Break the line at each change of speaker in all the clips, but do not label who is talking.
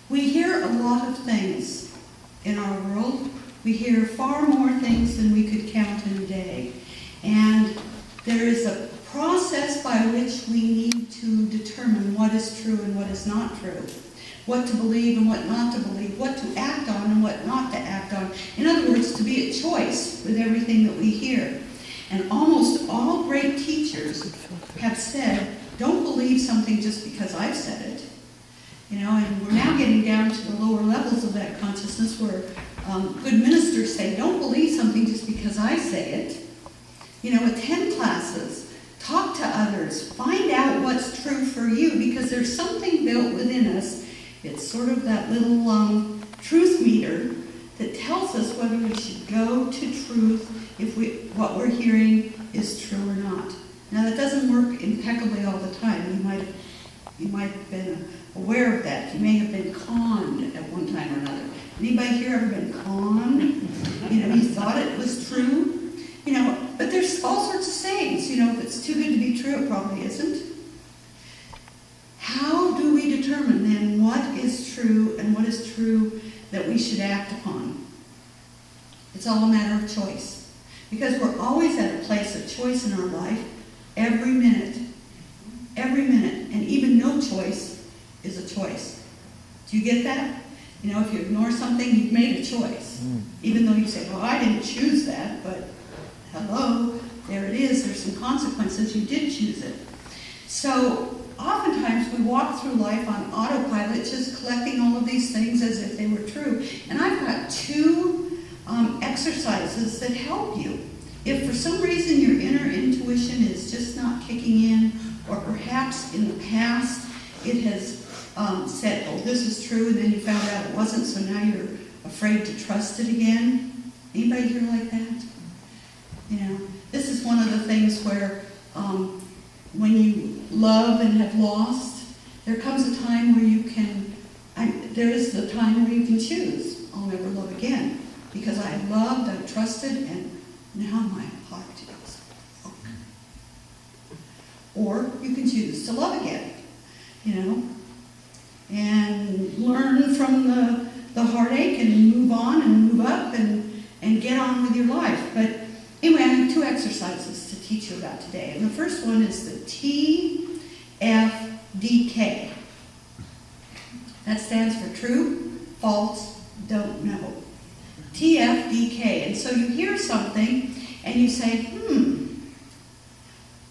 We hear a lot of things in our world. We hear far more things than we could count in a day. And there is a process by which we need to determine what is true and what is not true, what to believe and what not to believe, what to act on and what not to act on. In other words, to be at choice with everything that we hear. And almost all great teachers have said, don't believe something just because I've said it. You know, and we're now getting down to the lower levels of that consciousness where good ministers say, don't believe something just because I say it. You know, attend classes, talk to others, find out what's true for you, because there's something built within us. It's sort of that little truth meter that tells us whether we should go to truth if what we're hearing is true or not. Now, that doesn't work impeccably all the time. You might have been aware of that. You may have been conned at one time or another. Anybody here ever been conned? You know, you thought it was true. You know, but there's all sorts of sayings. You know, if it's too good to be true, it probably isn't. How do we determine then what is true and what is true that we should act upon? It's all a matter of choice. Because we're always at a place of choice in our life, every minute. Every minute. And even no choice is a choice. Do you get that? You know, if you ignore something, you've made a choice. Even though you say, well, I didn't choose that, but hello, there it is. There's some consequences. You did choose it. So oftentimes we walk through life on autopilot, just collecting all of these things as if they were true. And I've got two exercises that help you. If for some reason your inner intuition is just not kicking in, or perhaps in the past it has said, oh, this is true, and then you found out it wasn't, so now you're afraid to trust it again. Anybody here like that? You know, this is one of the things where when you love and have lost, there comes a time where you can, there is the time where you can choose. I'll never love again. Because I loved, I trusted, and now my heart is broken. Or you can choose to love again, you know, and learn from the heartache and move on and move up and get on with your life. But anyway, I have two exercises to teach you about today. And the first one is the TFDK. That stands for true, false, don't know. TFDK. And so you hear something and you say,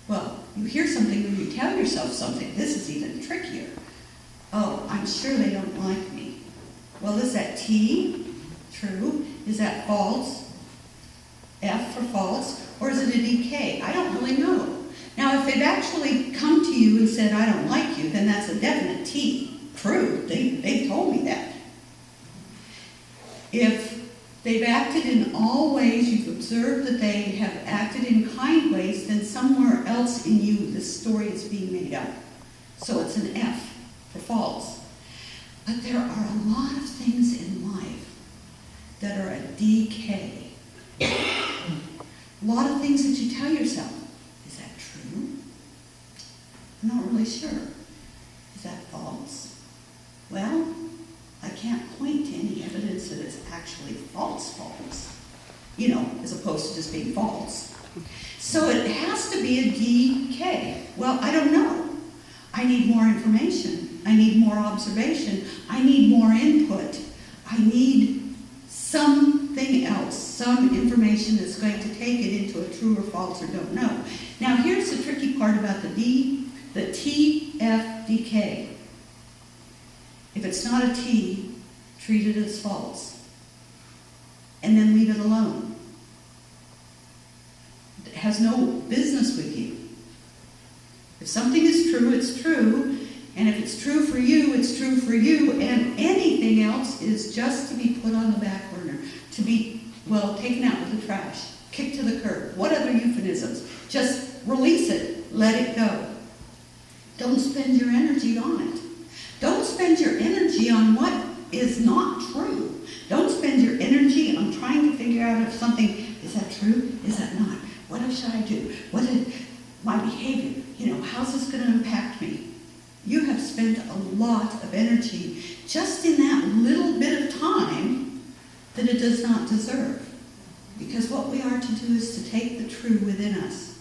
well, you hear something when you tell yourself something. This is even trickier. Oh, I'm sure they don't like me. Well, is that T, true? Is that false? F for false? Or is it a DK? I don't really know. Now, if they've actually come to you and said, I don't like you, then that's a definite T. True. They told me that. If they've acted in all ways, you've observed that they have acted in kind ways, then somewhere else in you this story is being made up. So it's an F for false. But there are a lot of things in life that are a DK. A lot of things that you tell yourself, is that true? I'm not really sure. Is that false? Well, I can't point to any evidence that it's actually false, you know, as opposed to just being false. So it has to be a DK. Well, I don't know. I need more information. I need more observation. I need more input. I need something else, some information that's going to take it into a true or false or don't know. Now, here's the tricky part about the TFDK. If it's not a T, treat it as false. And then leave it alone. It has no business with you. If something is true, it's true. And if it's true for you, it's true for you. And anything else is just to be put on the back burner. To be, well, taken out with the trash. Kicked to the curb. What other euphemisms? Just release it. Let it go. Don't spend your energy on it. Don't spend your energy on what is not true. Don't spend your energy on trying to figure out if something, is that true? Is that not? What should I do? What is my behavior? You know, how's this going to impact me? You have spent a lot of energy just in that little bit of time that it does not deserve. Because what we are to do is to take the true within us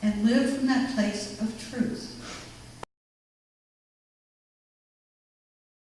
and live from that place of truth.